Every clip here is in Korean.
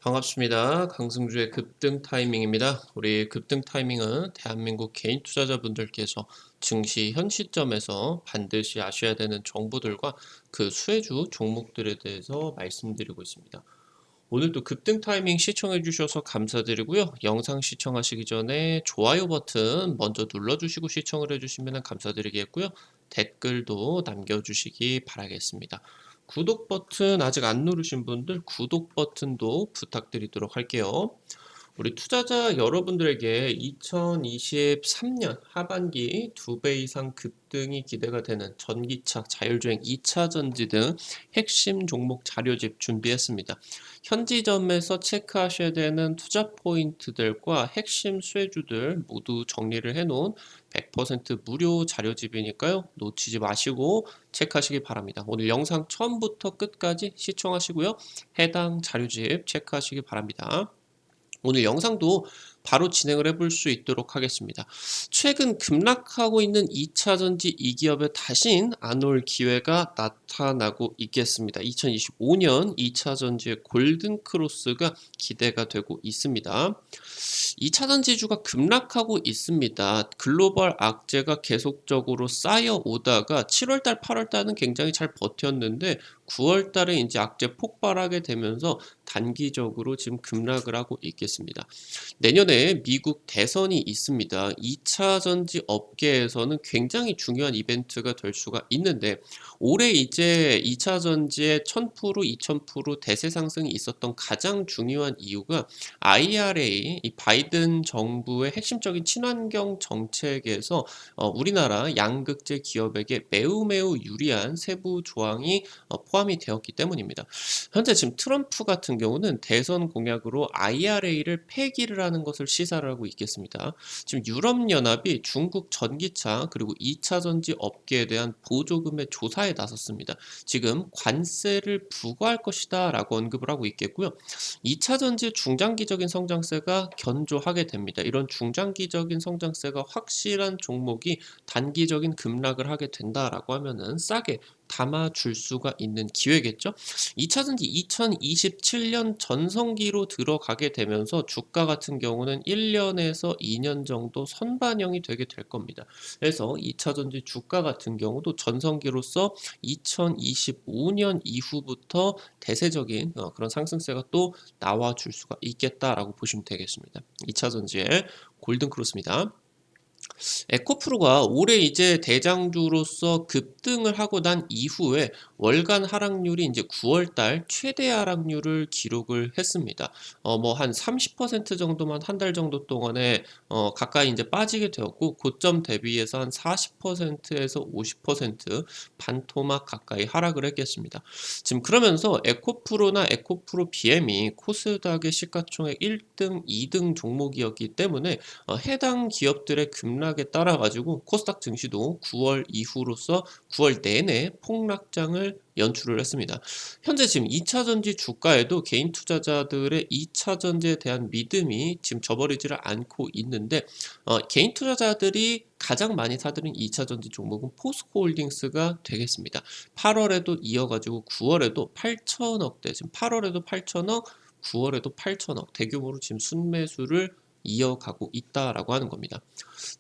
반갑습니다. 강승주의 급등 타이밍입니다. 우리 급등 타이밍은 대한민국 개인 투자자분들께서 증시 현 시점에서 반드시 아셔야 되는 정보들과 그 수혜주 종목들에 대해서 말씀드리고 있습니다. 오늘도 급등 타이밍 시청해 주셔서 감사드리고요. 영상 시청하시기 전에 좋아요 버튼 먼저 눌러주시고 시청을 해주시면 감사드리겠고요. 댓글도 남겨주시기 바라겠습니다. 구독 버튼 아직 안 누르신 분들 구독 버튼도 부탁드리도록 할게요. 우리 투자자 여러분들에게 2023년 하반기 2배 이상 급등이 기대가 되는 전기차, 자율주행 2차 전지 등 핵심 종목 자료집 준비했습니다. 현지점에서 체크하셔야 되는 투자 포인트들과 핵심 수혜주들 모두 정리를 해놓은 100% 무료 자료집이니까요. 놓치지 마시고 체크하시기 바랍니다. 오늘 영상 처음부터 끝까지 시청하시고요. 해당 자료집 체크하시기 바랍니다. 오늘 영상도 바로 진행을 해볼 수 있도록 하겠습니다. 최근 급락하고 있는 2차전지 이 기업에 다신 안 올 기회가 나타나고 있겠습니다. 2025년 2차전지의 골든크로스가 기대가 되고 있습니다. 2차전지주가 급락하고 있습니다. 글로벌 악재가 계속적으로 쌓여오다가 7월달, 8월달은 굉장히 잘 버텼는데 9월달에 이제 악재 폭발하게 되면서 단기적으로 지금 급락을 하고 있겠습니다. 내년에 미국 대선이 있습니다. 2차 전지 업계에서는 굉장히 중요한 이벤트가 될 수가 있는데 올해 이제 2차 전지의 1000%, 2000% 대세 상승이 있었던 가장 중요한 이유가 IRA, 이 바이든 정부의 핵심적인 친환경 정책에서 우리나라 양극재 기업에게 매우 유리한 세부 조항이 포함이 되었기 때문입니다. 현재 지금 트럼프 같은 경우는 대선 공약으로 IRA를 폐기를 하는 것을 시사를 하고 있겠습니다. 지금 유럽연합이 중국 전기차 그리고 2차 전지 업계에 대한 보조금의 조사에 나섰습니다. 지금 관세를 부과할 것이다 라고 언급을 하고 있겠고요. 2차 전지 중장기적인 성장세가 견조하게 됩니다. 이런 중장기적인 성장세가 확실한 종목이 단기적인 급락을 하게 된다라고 하면은 싸게 담아줄 수가 있는 기회겠죠. 2차전지 2027년 전성기로 들어가게 되면서 주가 같은 경우는 1년에서 2년 정도 선반영이 되게 될 겁니다. 그래서 2차전지 주가 같은 경우도 전성기로서 2025년 이후부터 대세적인 그런 상승세가 또 나와줄 수가 있겠다라고 보시면 되겠습니다. 2차전지의 골든크로스입니다. 에코프로가 올해 이제 대장주로서 급등을 하고 난 이후에 월간 하락률이 이제 9월달 최대 하락률을 기록을 했습니다. 뭐 한 30% 정도만 한 달 정도 동안에 가까이 이제 빠지게 되었고 고점 대비해서 한 40%에서 50% 반토막 가까이 하락을 했겠습니다. 지금 그러면서 에코프로나 에코프로 BM이 코스닥의 시가총액 1등, 2등 종목이었기 때문에 해당 기업들의 급락에 따라 가지고 코스닥 증시도 9월 이후로서 9월 내내 폭락장을 연출을 했습니다. 현재 지금 2차전지 주가에도 개인 투자자들의 2차전지에 대한 믿음이 지금 저버리지를 않고 있는데 개인 투자자들이 가장 많이 사들인 2차전지 종목은 포스코홀딩스가 되겠습니다. 8월에도 이어가지고 9월에도 8천억대, 지금 8월에도 8천억, 9월에도 8천억 대규모로 지금 순매수를 이어가고 있다라고 하는 겁니다.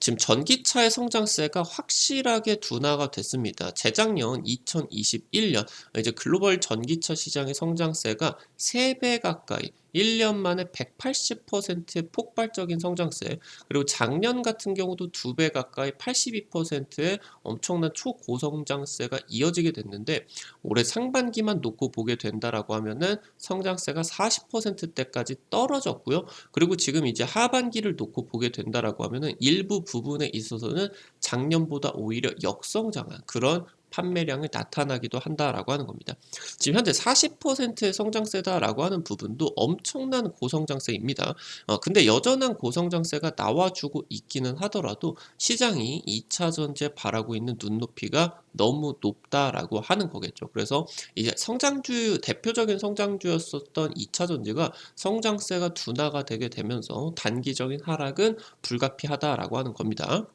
지금 전기차의 성장세가 확실하게 둔화가 됐습니다. 재작년 2021년 이제 글로벌 전기차 시장의 성장세가 3배 가까이 1년 만에 180%의 폭발적인 성장세, 그리고 작년 같은 경우도 2배 가까이 82%의 엄청난 초고성장세가 이어지게 됐는데 올해 상반기만 놓고 보게 된다라고 하면은 성장세가 40%대까지 떨어졌고요. 그리고 지금 이제 하반기를 놓고 보게 된다라고 하면은 일부 부분에 있어서는 작년보다 오히려 역성장한 그런 판매량이 나타나기도 한다라고 하는 겁니다. 지금 현재 40%의 성장세다라고 하는 부분도 엄청난 고성장세입니다. 근데 여전한 고성장세가 나와주고 있기는 하더라도 시장이 2차 전지에 바라고 있는 눈높이가 너무 높다라고 하는 거겠죠. 그래서 이제 성장주, 대표적인 성장주였었던 2차 전지가 성장세가 둔화가 되게 되면서 단기적인 하락은 불가피하다라고 하는 겁니다.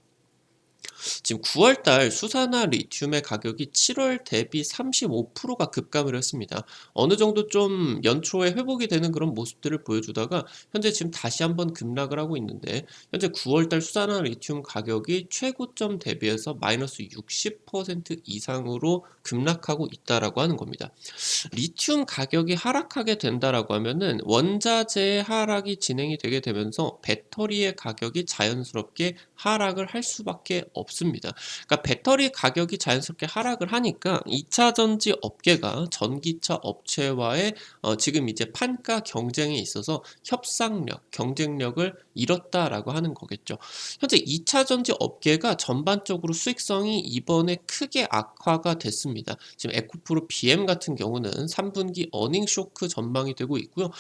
지금 9월 달 수산화 리튬의 가격이 7월 대비 35%가 급감을 했습니다. 어느 정도 좀 연초에 회복이 되는 그런 모습들을 보여주다가 현재 지금 다시 한번 급락을 하고 있는데, 현재 9월 달 수산화 리튬 가격이 최고점 대비해서 마이너스 60% 이상으로 급락하고 있다라고 하는 겁니다. 리튬 가격이 하락하게 된다라고 하면은 원자재의 하락이 진행이 되게 되면서 배터리의 가격이 자연스럽게 하락을 할 수밖에 없습니다. 그러니까 배터리 가격이 자연스럽게 하락을 하니까 2차 전지 업계가 전기차 업체와의 지금 이제 판가 경쟁에 있어서 협상력, 경쟁력을 잃었다라고 하는 거겠죠. 현재 2차 전지 업계가 전반적으로 수익성이 이번에 크게 악화가 됐습니다. 지금 에코프로 BM 같은 경우는 3분기 어닝 쇼크 전망이 되고 있고요.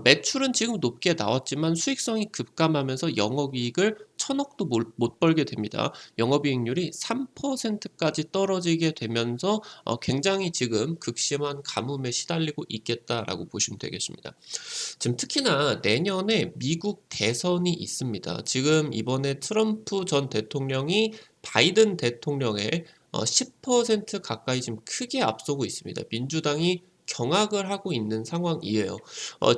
매출은 지금 높게 나왔지만 수익성이 급감하면서 영업이익을 1,000억도 못 벌게 됩니다. 영업이익률이 3%까지 떨어지게 되면서 굉장히 지금 극심한 가뭄에 시달리고 있겠다라고 보시면 되겠습니다. 지금 특히나 내년에 미국 대선이 있습니다. 지금 이번에 트럼프 전 대통령이 바이든 대통령의 10% 가까이 지금 크게 앞서고 있습니다. 민주당이 경악을 하고 있는 상황이에요.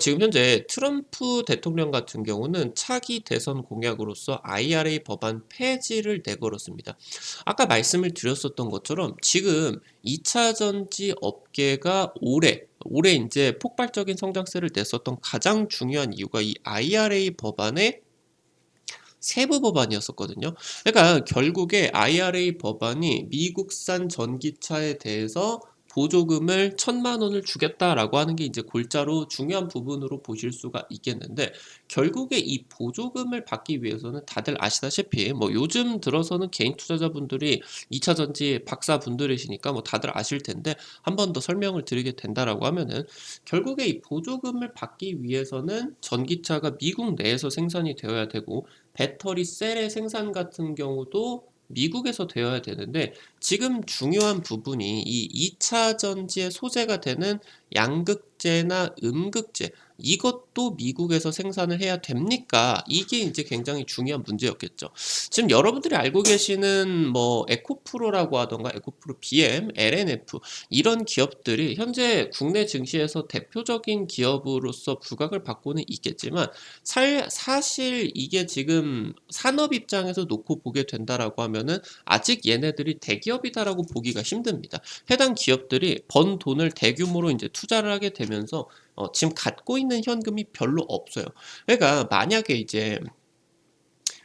지금 현재 트럼프 대통령 같은 경우는 차기 대선 공약으로서 IRA 법안 폐지를 내걸었습니다. 아까 말씀을 드렸었던 것처럼 지금 2차 전지 업계가 올해 이제 폭발적인 성장세를 냈었던 가장 중요한 이유가 이 IRA 법안의 세부 법안이었었거든요. 그러니까 결국에 IRA 법안이 미국산 전기차에 대해서 보조금을 1,000만 원을 주겠다라고 하는 게 이제 골자로 중요한 부분으로 보실 수가 있겠는데, 결국에 이 보조금을 받기 위해서는 다들 아시다시피 뭐 요즘 들어서는 개인 투자자분들이 2차 전지 박사분들이시니까 뭐 다들 아실 텐데 한 번 더 설명을 드리게 된다라고 하면은, 결국에 이 보조금을 받기 위해서는 전기차가 미국 내에서 생산이 되어야 되고 배터리 셀의 생산 같은 경우도 미국에서 되어야 되는데, 지금 중요한 부분이 이 2차 전지의 소재가 되는 양극재나 음극재, 이것도 미국에서 생산을 해야 됩니까? 이게 이제 굉장히 중요한 문제였겠죠. 지금 여러분들이 알고 계시는 뭐 에코프로라고 하던가 에코프로 BM, LNF 이런 기업들이 현재 국내 증시에서 대표적인 기업으로서 부각을 받고는 있겠지만, 사실 이게 지금 산업 입장에서 놓고 보게 된다라고 하면은 아직 얘네들이 대기업이다라고 보기가 힘듭니다. 해당 기업들이 번 돈을 대규모로 이제 투자를 하게 되면서 지금 갖고 있는 현금이 별로 없어요. 그러니까 만약에 이제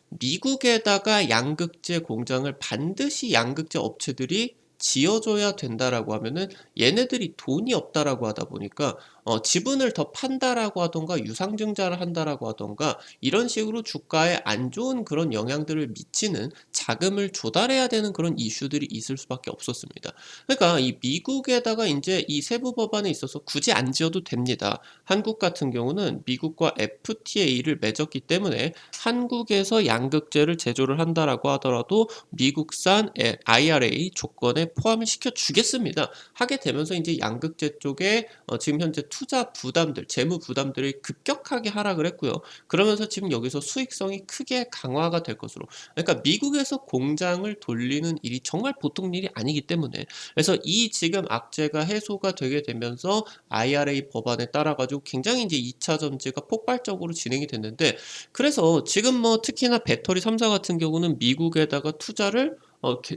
미국에다가 양극재 공장을 반드시 양극재 업체들이 지어줘야 된다라고 하면은 얘네들이 돈이 없다라고 하다 보니까 지분을 더 판다라고 하던가 유상증자를 한다라고 하던가 이런 식으로 주가에 안 좋은 그런 영향들을 미치는 자금을 조달해야 되는 그런 이슈들이 있을 수밖에 없었습니다. 그러니까 이 미국에다가 이제 이 세부 법안에 있어서 굳이 안 지어도 됩니다. 한국 같은 경우는 미국과 FTA를 맺었기 때문에 한국에서 양극재를 제조를 한다라고 하더라도 미국산 IRA 조건에 포함을 시켜 주겠습니다. 하게 되면서 이제 양극재 쪽에 지금 현재 투자 부담들, 재무 부담들이 급격하게 하락을 했고요. 그러면서 지금 여기서 수익성이 크게 강화가 될 것으로. 그러니까 미국에서 공장을 돌리는 일이 정말 보통 일이 아니기 때문에, 그래서 이 지금 악재가 해소가 되게 되면서 IRA 법안에 따라 가지고 굉장히 이제 2차 전지가 폭발적으로 진행이 됐는데, 그래서 지금 뭐 특히나 배터리 3사 같은 경우는 미국에다가 투자를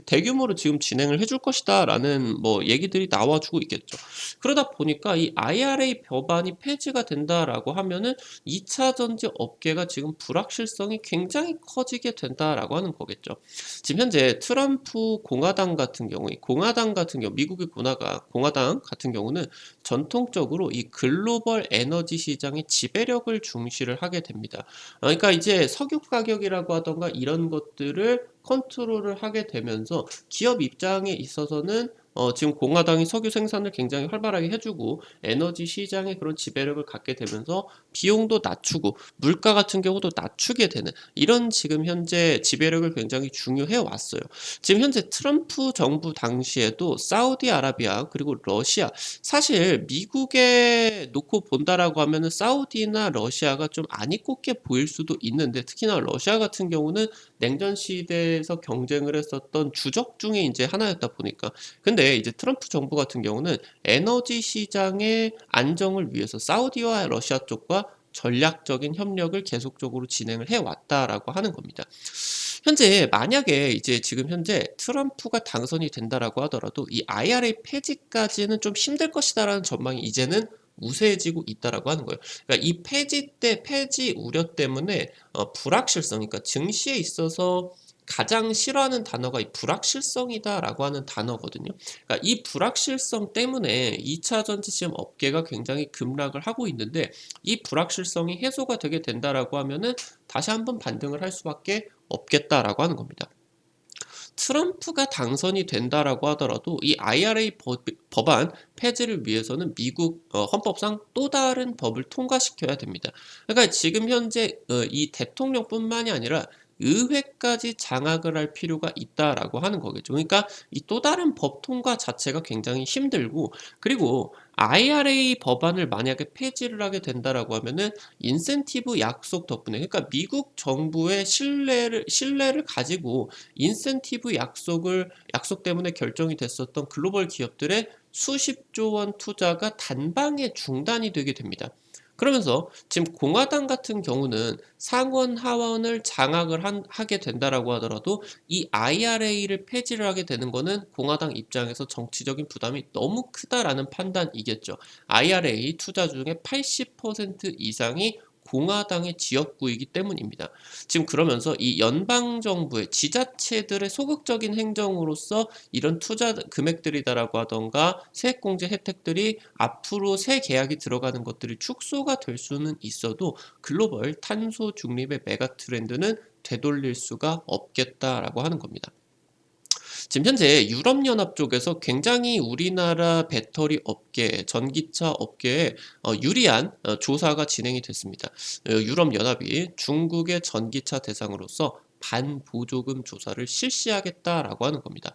대규모로 지금 진행을 해줄 것이다라는 뭐 얘기들이 나와주고 있겠죠. 그러다 보니까 이 IRA 법안이 폐지가 된다라고 하면은 2차 전지 업계가 지금 불확실성이 굉장히 커지게 된다라고 하는 거겠죠. 지금 현재 트럼프 공화당 같은 경우 미국의 공화당 같은 경우는 전통적으로 이 글로벌 에너지 시장의 지배력을 중시를 하게 됩니다. 그러니까 이제 석유 가격이라고 하던가 이런 것들을 컨트롤을 하게 되면서 기업 입장에 있어서는 지금 공화당이 석유 생산을 굉장히 활발하게 해주고 에너지 시장에 그런 지배력을 갖게 되면서 비용도 낮추고 물가 같은 경우도 낮추게 되는 이런 지금 현재 지배력을 굉장히 중요해 왔어요. 지금 현재 트럼프 정부 당시에도 사우디아라비아 그리고 러시아 사실 미국에 놓고 본다라고 하면은 사우디나 러시아가 좀 안 이롭게 보일 수도 있는데 특히나 러시아 같은 경우는 냉전 시대에서 경쟁을 했었던 주적 중에 이제 하나였다 보니까 근데 이제 트럼프 정부 같은 경우는 에너지 시장의 안정을 위해서 사우디와 러시아 쪽과 전략적인 협력을 계속적으로 진행을 해 왔다라고 하는 겁니다. 현재 만약에 이제 지금 현재 트럼프가 당선이 된다라고 하더라도 이 IRA 폐지까지는 좀 힘들 것이다라는 전망이 이제는 우세해지고 있다라고 하는 거예요. 그러니까 이 폐지 우려 때문에 불확실성, 그러니까 증시에 있어서 가장 싫어하는 단어가 이 불확실성이다라고 하는 단어거든요. 그러니까 이 불확실성 때문에 2차 전지 지금 업계가 굉장히 급락을 하고 있는데 이 불확실성이 해소가 되게 된다라고 하면은 다시 한번 반등을 할 수밖에 없겠다라고 하는 겁니다. 트럼프가 당선이 된다라고 하더라도 이 IRA 법안 폐지를 위해서는 미국 헌법상 또 다른 법을 통과시켜야 됩니다. 그러니까 지금 현재 이 대통령뿐만이 아니라 의회까지 장악을 할 필요가 있다라고 하는 거겠죠. 그러니까 이 또 다른 법 통과 자체가 굉장히 힘들고 그리고 IRA 법안을 만약에 폐지를 하게 된다라고 하면은 인센티브 약속 덕분에 그러니까 미국 정부의 신뢰를 가지고 인센티브 약속 때문에 결정이 됐었던 글로벌 기업들의 수십조 원 투자가 단방에 중단이 되게 됩니다. 그러면서 지금 공화당 같은 경우는 상원 하원을 장악을 하게 된다라고 하더라도 이 IRA를 폐지를 하게 되는 거는 공화당 입장에서 정치적인 부담이 너무 크다라는 판단이겠죠. IRA 투자 중에 80% 이상이 공화당의 지역구이기 때문입니다. 지금 그러면서 이 연방정부의 지자체들의 소극적인 행정으로서 이런 투자 금액들이다라고 하던가 세액공제 혜택들이 앞으로 새 계약이 들어가는 것들이 축소가 될 수는 있어도 글로벌 탄소 중립의 메가 트렌드는 되돌릴 수가 없겠다라고 하는 겁니다. 지금 현재 유럽연합 쪽에서 굉장히 우리나라 배터리 업계, 전기차 업계에 유리한 조사가 진행이 됐습니다. 유럽연합이 중국의 전기차 대상으로서 반보조금 조사를 실시하겠다라고 하는 겁니다.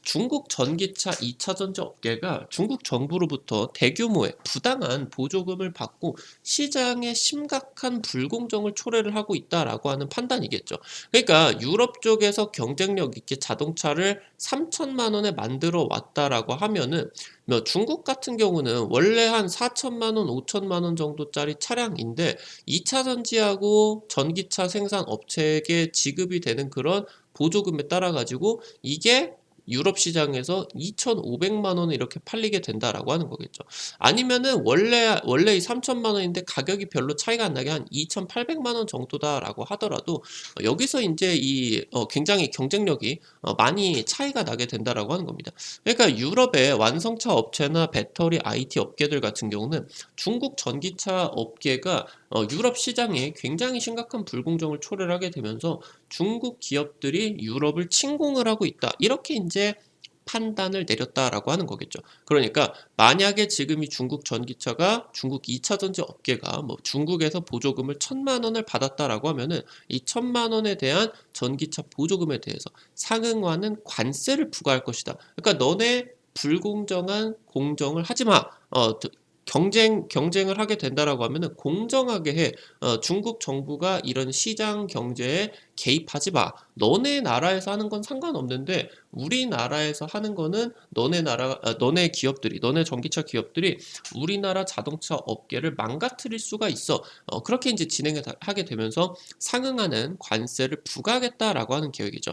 중국 전기차 2차 전지 업계가 중국 정부로부터 대규모의 부당한 보조금을 받고 시장에 심각한 불공정을 초래를 하고 있다라고 하는 판단이겠죠. 그러니까 유럽 쪽에서 경쟁력 있게 자동차를 3천만 원에 만들어 왔다라고 하면은 뭐 중국 같은 경우는 원래 한 4천만 원, 5천만 원 정도짜리 차량인데 2차 전지하고 전기차 생산 업체에게 지급이 되는 그런 보조금에 따라 가지고 이게 유럽 시장에서 2,500만 원에 이렇게 팔리게 된다라고 하는 거겠죠. 아니면은 원래 이 3천만 원인데 가격이 별로 차이가 안 나게 한 2,800만 원 정도다라고 하더라도 여기서 이제 이 굉장히 경쟁력이 많이 차이가 나게 된다라고 하는 겁니다. 그러니까 유럽의 완성차 업체나 배터리 IT 업계들 같은 경우는 중국 전기차 업계가 유럽 시장에 굉장히 심각한 불공정을 초래를 하게 되면서 중국 기업들이 유럽을 침공을 하고 있다. 이렇게 이제 판단을 내렸다라고 하는 거겠죠. 그러니까 만약에 지금 이 중국 전기차가 중국 2차 전지 업계가 뭐 중국에서 보조금을 1,000만 원을 받았다라고 하면은 이 1,000만 원에 대한 전기차 보조금에 대해서 상응하는 관세를 부과할 것이다. 그러니까 너네 불공정한 공정을 하지 마. 경쟁을 하게 된다라고 하면은 공정하게 해. 중국 정부가 이런 시장 경제에 개입하지 마. 너네 나라에서 하는 건 상관없는데 우리나라에서 하는 거는 너네 기업들이, 너네 전기차 기업들이 우리나라 자동차 업계를 망가뜨릴 수가 있어. 그렇게 이제 진행을 하게 되면서 상응하는 관세를 부과하겠다라고 하는 계획이죠.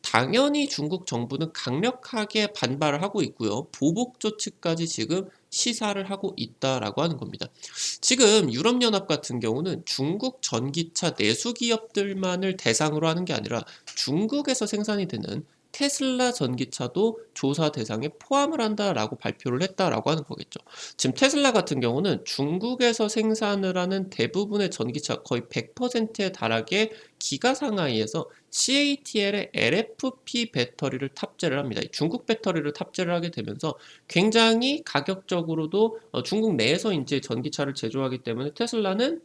당연히 중국 정부는 강력하게 반발을 하고 있고요. 보복 조치까지 지금 시사를 하고 있다라고 하는 겁니다. 지금 유럽연합 같은 경우는 중국 전기차 내수 기업들만을 대상으로 하는 게 아니라 중국에서 생산이 되는 테슬라 전기차도 조사 대상에 포함을 한다라고 발표를 했다라고 하는 거겠죠. 지금 테슬라 같은 경우는 중국에서 생산을 하는 대부분의 전기차 거의 100%에 달하게 기가 상하이에서 CATL의 LFP 배터리를 탑재를 합니다. 중국 배터리를 탑재를 하게 되면서 굉장히 가격적으로도 중국 내에서 이제 전기차를 제조하기 때문에 테슬라는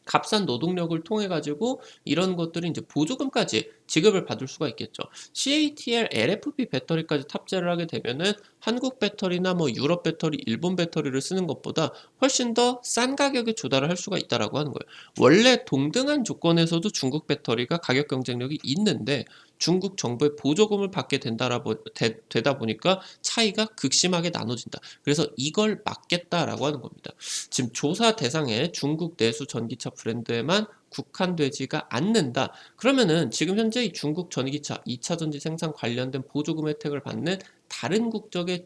값싼 노동력을 통해 가지고 이런 것들이 이제 보조금까지 지급을 받을 수가 있겠죠. CATL LFP 배터리까지 탑재를 하게 되면은 한국 배터리나 뭐 유럽 배터리, 일본 배터리를 쓰는 것보다 훨씬 더 싼 가격에 조달을 할 수가 있다라고 하는 거예요. 원래 동등한 조건에서도 중국 배터리가 가격 경쟁력이 있는데 중국 정부의 보조금을 받게 되다 보니까 차이가 극심하게 나눠진다. 그래서 이걸 막겠다라고 하는 겁니다. 지금 조사 대상에 중국 내수 전기차 브랜드에만 국한되지가 않는다. 그러면은 지금 현재 이 중국 전기차 2차 전지 생산 관련된 보조금 혜택을 받는 다른 국적의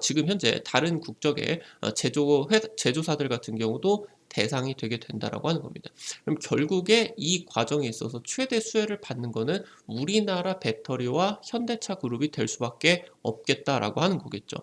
지금 현재 다른 국적의 제조사들 같은 경우도 대상이 되게 된다라고 하는 겁니다. 그럼 결국에 이 과정에 있어서 최대 수혜를 받는 거는 우리나라 배터리와 현대차 그룹이 될 수밖에 없겠다라고 하는 거겠죠.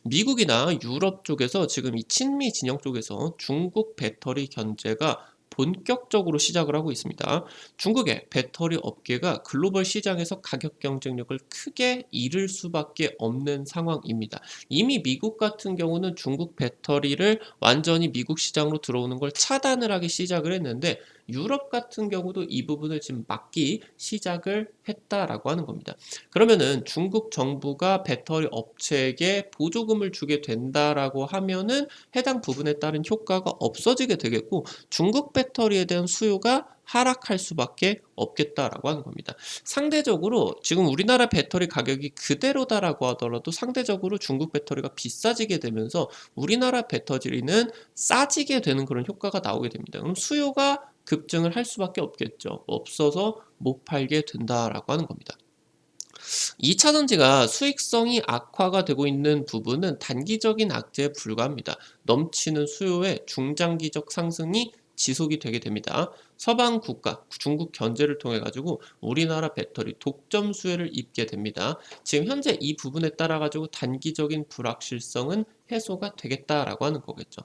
미국이나 유럽 쪽에서 지금 이 친미 진영 쪽에서 중국 배터리 견제가 본격적으로 시작을 하고 있습니다. 중국의 배터리 업계가 글로벌 시장에서 가격 경쟁력을 크게 잃을 수밖에 없는 상황입니다. 이미 미국 같은 경우는 중국 배터리를 완전히 미국 시장으로 들어오는 걸 차단을 하기 시작을 했는데 유럽 같은 경우도 이 부분을 지금 막기 시작을 했다라고 하는 겁니다. 그러면은 중국 정부가 배터리 업체에게 보조금을 주게 된다라고 하면은 해당 부분에 따른 효과가 없어지게 되겠고 중국 배터리에 대한 수요가 하락할 수밖에 없겠다라고 하는 겁니다. 상대적으로 지금 우리나라 배터리 가격이 그대로다라고 하더라도 상대적으로 중국 배터리가 비싸지게 되면서 우리나라 배터리는 싸지게 되는 그런 효과가 나오게 됩니다. 그럼 수요가 급증을 할 수밖에 없겠죠. 없어서 못 팔게 된다라고 하는 겁니다. 2차 전지가 수익성이 악화가 되고 있는 부분은 단기적인 악재에 불과합니다. 넘치는 수요의 중장기적 상승이 지속이 되게 됩니다. 서방 국가, 중국 견제를 통해 가지고 우리나라 배터리 독점 수혜를 입게 됩니다. 지금 현재 이 부분에 따라 가지고 단기적인 불확실성은 해소가 되겠다라고 하는 거겠죠.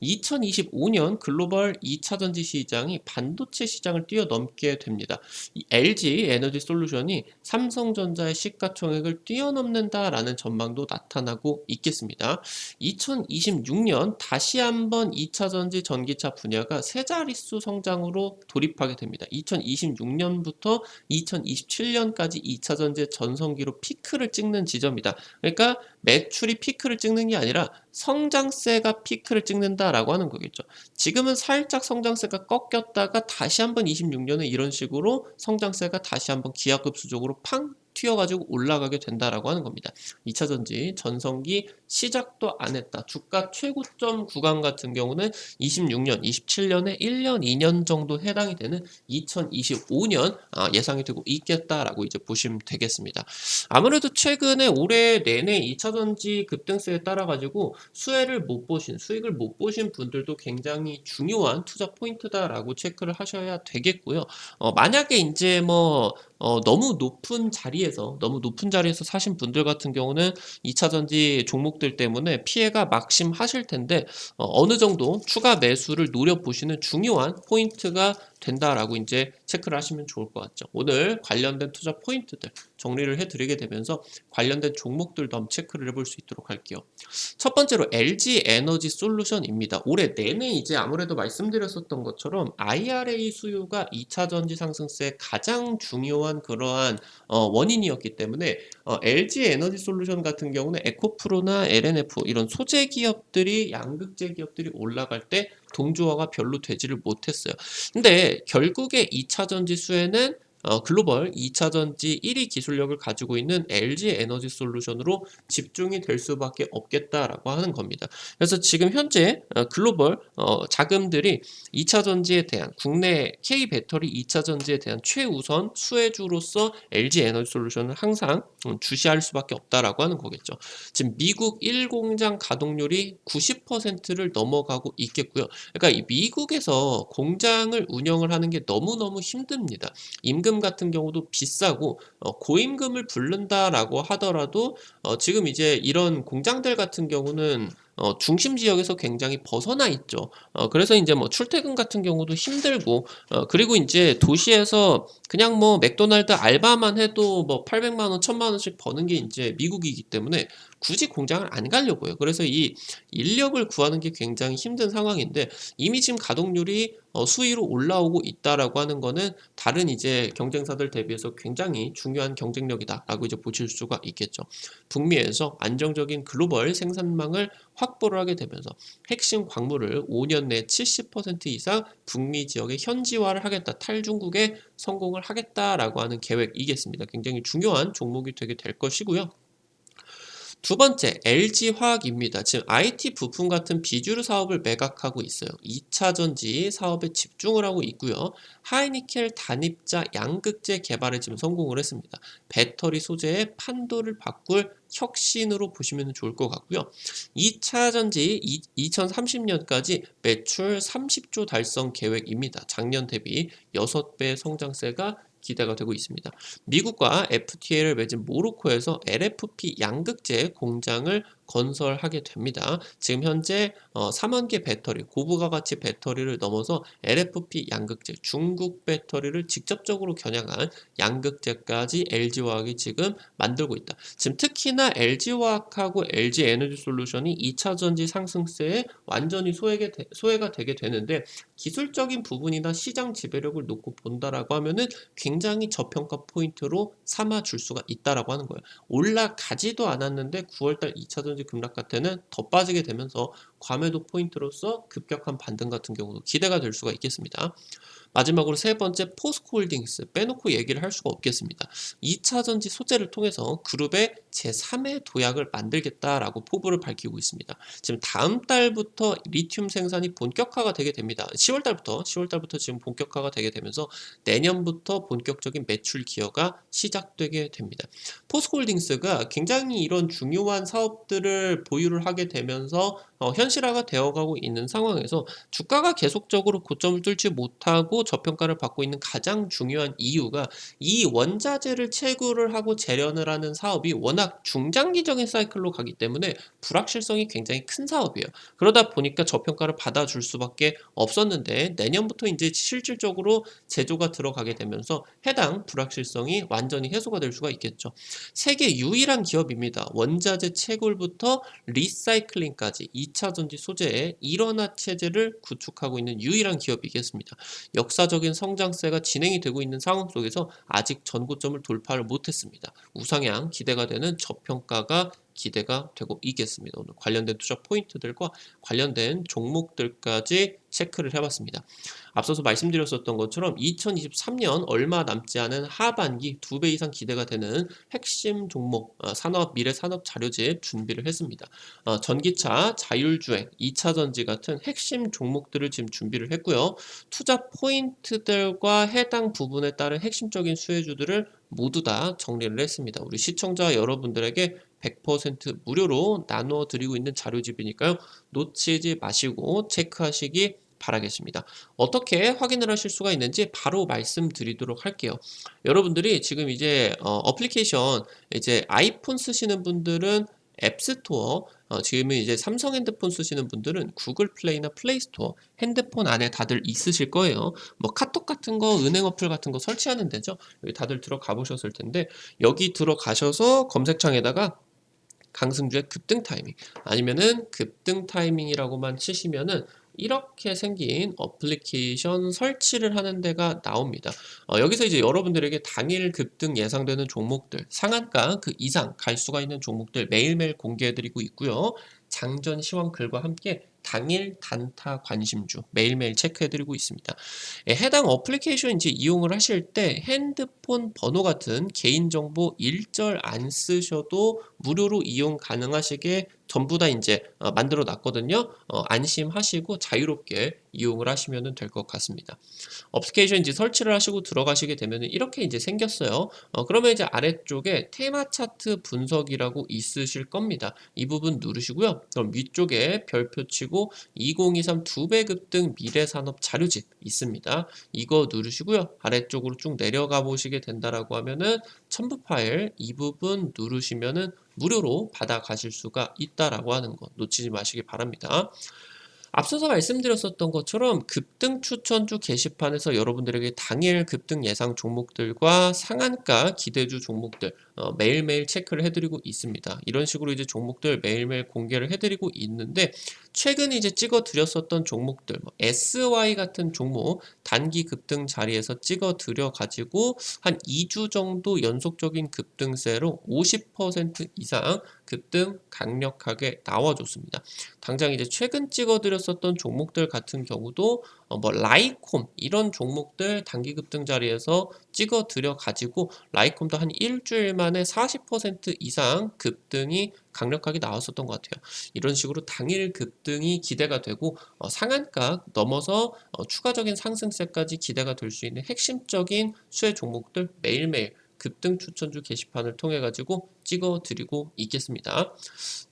2025년 글로벌 2차 전지 시장이 반도체 시장을 뛰어넘게 됩니다. 이 LG 에너지 솔루션이 삼성전자의 시가총액을 뛰어넘는다라는 전망도 나타나고 있겠습니다. 2026년 다시 한번 2차 전지 전기차 분야가 세 자릿수 성장으로 돌입하게 됩니다. 2026년부터 2027년까지 2차 전지의 전성기로 피크를 찍는 지점이다. 그러니까 매출이 피크를 찍는 게 아니라 성장세가 피크를 찍는다라고 하는 거겠죠. 지금은 살짝 성장세가 꺾였다가 다시 한번 26년에 이런 식으로 성장세가 다시 한번 기하급수적으로 팡 튀어가지고 올라가게 된다라고 하는 겁니다. 2차 전지 전성기 시작도 안 했다. 주가 최고점 구간 같은 경우는 26년, 27년에 1년, 2년 정도 해당이 되는 2025년 예상이 되고 있겠다라고 이제 보시면 되겠습니다. 아무래도 최근에 올해 내내 2차 전지 급등세에 따라 가지고 수익을 못 보신 분들도 굉장히 중요한 투자 포인트다라고 체크를 하셔야 되겠고요. 만약에 이제 너무 높은 자리에서 사신 분들 같은 경우는 2차 전지 종목들 때문에 피해가 막심하실 텐데 어느 정도 추가 매수를 노려보시는 중요한 포인트가 된다라고 이제 체크를 하시면 좋을 것 같죠. 오늘 관련된 투자 포인트들 정리를 해드리게 되면서 관련된 종목들도 한번 체크를 해볼 수 있도록 할게요. 첫 번째로 LG 에너지 솔루션입니다. 올해 내내 이제 아무래도 말씀드렸었던 것처럼 IRA 수요가 2차 전지 상승세의 가장 중요한 그러한 원인이었기 때문에 LG 에너지 솔루션 같은 경우는 에코프로나 LNF 이런 소재 기업들이 양극재 기업들이 올라갈 때 동조화가 별로 되지를 못했어요. 근데 결국에 2차 전지 수혜는 글로벌 2차 전지 1위 기술력을 가지고 있는 LG 에너지 솔루션으로 집중이 될 수밖에 없겠다라고 하는 겁니다. 그래서 지금 현재 글로벌 자금들이 2차 전지에 대한 국내 K 배터리 2차 전지에 대한 최우선 수혜주로서 LG 에너지 솔루션을 항상 주시할 수밖에 없다라고 하는 거겠죠. 지금 미국 1공장 가동률이 90%를 넘어가고 있겠고요. 그러니까 이 미국에서 공장을 운영을 하는 게 너무너무 힘듭니다. 임금 임금 같은 경우도 비싸고 고임금을 부른다라고 하더라도 지금 이제 이런 공장들 같은 경우는 중심 지역에서 굉장히 벗어나 있죠. 그래서 인제 뭐 출퇴근 같은 경우도 힘들고 그리고 인제 도시에서 그냥 뭐 맥도날드 알바만 해도 뭐 800만 원, 1000만 원씩 버는 게 인제 미국이기 때문에 굳이 공장을 안 가려고 해요. 그래서 이 인력을 구하는 게 굉장히 힘든 상황인데 이미 지금 가동률이 수위로 올라오고 있다라고 하는 거는 다른 이제 경쟁사들 대비해서 굉장히 중요한 경쟁력이다라고 이제 보실 수가 있겠죠. 북미에서 안정적인 글로벌 생산망을 확보를 하게 되면서 핵심 광물을 5년 내 70% 이상 북미 지역에 현지화를 하겠다. 탈중국에 성공을 하겠다라고 하는 계획이겠습니다. 굉장히 중요한 종목이 되게 될 것이고요. 두 번째, LG화학입니다. 지금 IT 부품 같은 비주류 사업을 매각하고 있어요. 2차 전지 사업에 집중을 하고 있고요. 하이니켈 단입자 양극재 개발에 지금 성공을 했습니다. 배터리 소재의 판도를 바꿀 혁신으로 보시면 좋을 것 같고요. 2차 전지 2030년까지 매출 30조 달성 계획입니다. 작년 대비 6배 성장세가 기대가 되고 있습니다. 미국과 FTA를 맺은 모로코에서 LFP 양극재 공장을 건설하게 됩니다. 지금 현재 3만 개 배터리, 고부가 가치 배터리를 넘어서 LFP 양극재, 중국 배터리를 직접적으로 겨냥한 양극재까지 LG화학이 지금 만들고 있다. 지금 특히나 LG화학하고 LG에너지솔루션이 2차 전지 상승세에 완전히 소외가 되게 되는데 기술적인 부분이나 시장 지배력을 놓고 본다라고 하면은 굉장히 저평가 포인트로 삼아줄 수가 있다라고 하는 거예요. 올라가지도 않았는데 9월달 2차전지 급락 때는 더 빠지게 되면서 과매도 포인트로서 급격한 반등 같은 경우도 기대가 될 수가 있겠습니다. 마지막으로 세 번째 포스코홀딩스 빼놓고 얘기를 할 수가 없겠습니다. 2차 전지 소재를 통해서 그룹의 제3의 도약을 만들겠다라고 포부를 밝히고 있습니다. 지금 다음 달부터 리튬 생산이 본격화가 되게 됩니다. 10월 달부터 지금 본격화가 되게 되면서 내년부터 본격적인 매출 기여가 시작되게 됩니다. 포스코홀딩스가 굉장히 이런 중요한 사업들을 보유를 하게 되면서 현실화가 되어가고 있는 상황에서 주가가 계속적으로 고점을 뚫지 못하고 저평가를 받고 있는 가장 중요한 이유가 이 원자재를 채굴을 하고 재련을 하는 사업이 워낙 중장기적인 사이클로 가기 때문에 불확실성이 굉장히 큰 사업이에요. 그러다 보니까 저평가를 받아줄 수밖에 없었는데 내년부터 이제 실질적으로 제조가 들어가게 되면서 해당 불확실성이 완전히 해소가 될 수가 있겠죠. 세계 유일한 기업입니다. 원자재 채굴부터 리사이클링까지 2차 전지 소재의 일원화 체제를 구축하고 있는 유일한 기업이겠습니다. 역사적인 성장세가 진행이 되고 있는 상황 속에서 아직 전고점을 돌파를 못했습니다. 우상향 기대가 되는 저평가가 기대가 되고 있겠습니다. 오늘 관련된 투자 포인트들과 관련된 종목들까지 체크를 해봤습니다. 앞서서 말씀드렸었던 것처럼 2023년 얼마 남지 않은 하반기 2배 이상 기대가 되는 핵심 종목 미래 산업 자료집 준비를 했습니다. 전기차, 자율주행, 2차 전지 같은 핵심 종목들을 지금 준비를 했고요. 투자 포인트들과 해당 부분에 따른 핵심적인 수혜주들을 모두 다 정리를 했습니다. 우리 시청자 여러분들에게 100% 무료로 나누어 드리고 있는 자료집이니까요. 놓치지 마시고 체크하시기 바라겠습니다. 어떻게 확인을 하실 수가 있는지 바로 말씀드리도록 할게요. 여러분들이 지금 이제 어플리케이션 이제 아이폰 쓰시는 분들은 앱스토어, 지금은 이제 삼성 핸드폰 쓰시는 분들은 구글 플레이나 플레이스토어 핸드폰 안에 다들 있으실 거예요. 뭐 카톡 같은 거, 은행 어플 같은 거 설치하는 데죠. 여기 다들 들어가 보셨을 텐데 여기 들어가셔서 검색창에다가 강승주의 급등 타이밍 아니면은 급등 타이밍이라고만 치시면은 이렇게 생긴 어플리케이션 설치를 하는 데가 나옵니다. 여기서 이제 여러분들에게 당일 급등 예상되는 종목들, 상한가 그 이상 갈 수가 있는 종목들 매일매일 공개해드리고 있고요. 장전 시황 글과 함께 당일 단타 관심주 매일매일 체크해드리고 있습니다. 해당 어플리케이션 이제 이용을 하실 때 핸드폰 번호 같은 개인정보 일절 안 쓰셔도 무료로 이용 가능하시게 전부 다 이제 만들어 놨거든요. 안심하시고 자유롭게 이용을 하시면 될 것 같습니다. 어플리케이션 이제 설치를 하시고 들어가시게 되면 이렇게 이제 생겼어요. 그러면 이제 아래쪽에 테마 차트 분석이라고 있으실 겁니다. 이 부분 누르시고요. 그럼 위쪽에 별표 치고 누르시고 2023 2배 급등 미래산업 자료집 있습니다. 이거 누르시고요. 아래쪽으로 쭉 내려가 보시게 된다라고 하면은 첨부 파일 이 부분 누르시면은 무료로 받아 가실 수가 있다라고 하는 거 놓치지 마시기 바랍니다. 앞서서 말씀드렸었던 것처럼 급등 추천주 게시판에서 여러분들에게 당일 급등 예상 종목들과 상한가 기대주 종목들 매일매일 체크를 해드리고 있습니다. 이런 식으로 이제 종목들 매일매일 공개를 해드리고 있는데 최근 이제 찍어 드렸었던 종목들 SY 같은 종목 단기 급등 자리에서 찍어 드려 가지고 한 2주 정도 연속적인 급등세로 50% 이상 급등 강력하게 나와줬습니다. 당장 이제 최근 찍어드렸었던 종목들 같은 경우도 라이콤 이런 종목들 단기 급등 자리에서 찍어드려 가지고 라이콤도 한 일주일 만에 40% 이상 급등이 강력하게 나왔었던 것 같아요. 이런 식으로 당일 급등이 기대가 되고 상한가 넘어서 추가적인 상승세까지 기대가 될 수 있는 핵심적인 수혜 종목들 매일매일 급등 추천주 게시판을 통해 가지고 찍어 드리고 있겠습니다.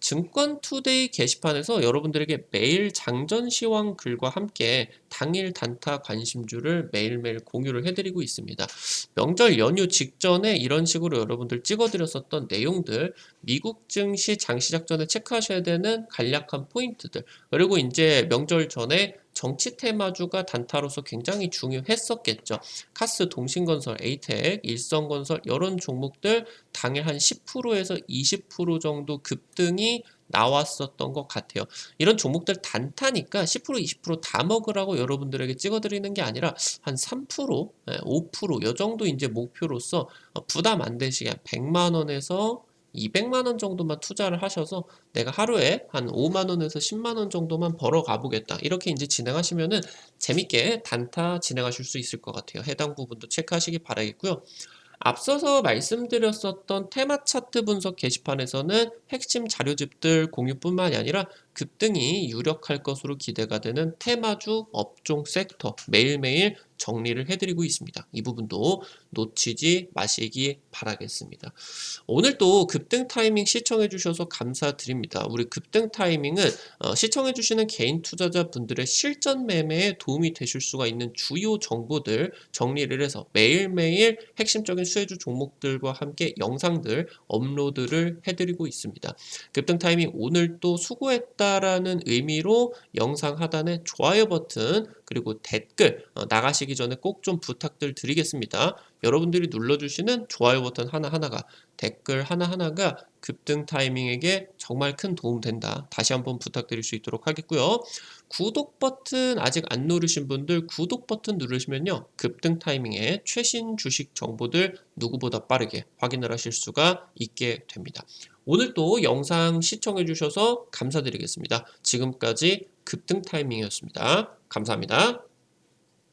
증권투데이 게시판에서 여러분들에게 매일 장전 시황 글과 함께 당일 단타 관심주를 매일매일 공유를 해드리고 있습니다. 명절 연휴 직전에 이런 식으로 여러분들 찍어드렸었던 내용들, 미국 증시 장시작 전에 체크하셔야 되는 간략한 포인트들, 그리고 이제 명절 전에 정치 테마주가 단타로서 굉장히 중요했었겠죠. 카스, 동신건설, 에이텍, 일성건설 이런 종목들 당일 한 10%에서 20% 정도 급등이 나왔었던 것 같아요. 이런 종목들 단타니까 10%, 20%다 먹으라고 여러분들에게 찍어드리는 게 아니라 한 3%, 5%이 정도 이제 목표로서 부담 안 되시게 100만 원에서 200만 원 정도만 투자를 하셔서 내가 하루에 한 5만 원에서 10만 원 정도만 벌어 가보겠다. 이렇게 이제 진행하시면은 재밌게 단타 진행하실 수 있을 것 같아요. 해당 부분도 체크하시기 바라겠고요. 앞서서 말씀드렸었던 테마 차트 분석 게시판에서는 핵심 자료집들 공유뿐만이 아니라 급등이 유력할 것으로 기대가 되는 테마주 업종 섹터 매일매일 정리를 해드리고 있습니다. 이 부분도 놓치지 마시기 바라겠습니다. 오늘 또 급등 타이밍 시청해 주셔서 감사드립니다. 우리 급등 타이밍은 시청해 주시는 개인 투자자분들의 실전 매매에 도움이 되실 수가 있는 주요 정보들 정리를 해서 매일매일 핵심적인 수혜주 종목들과 함께 영상들 업로드를 해드리고 있습니다. 급등 타이밍 오늘 또 수고했다라는 의미로 영상 하단에 좋아요 버튼 그리고 댓글 나가시기 전에 꼭 좀 부탁들 드리겠습니다. 여러분들이 눌러주시는 좋아요 버튼 하나하나가 댓글 하나하나가 급등 타이밍에게 정말 큰 도움 된다. 다시 한번 부탁드릴 수 있도록 하겠고요. 구독 버튼 아직 안 누르신 분들 구독 버튼 누르시면요. 급등 타이밍에 최신 주식 정보들 누구보다 빠르게 확인을 하실 수가 있게 됩니다. 오늘 또 영상 시청해 주셔서 감사드리겠습니다. 지금까지 급등 타이밍이었습니다. 감사합니다.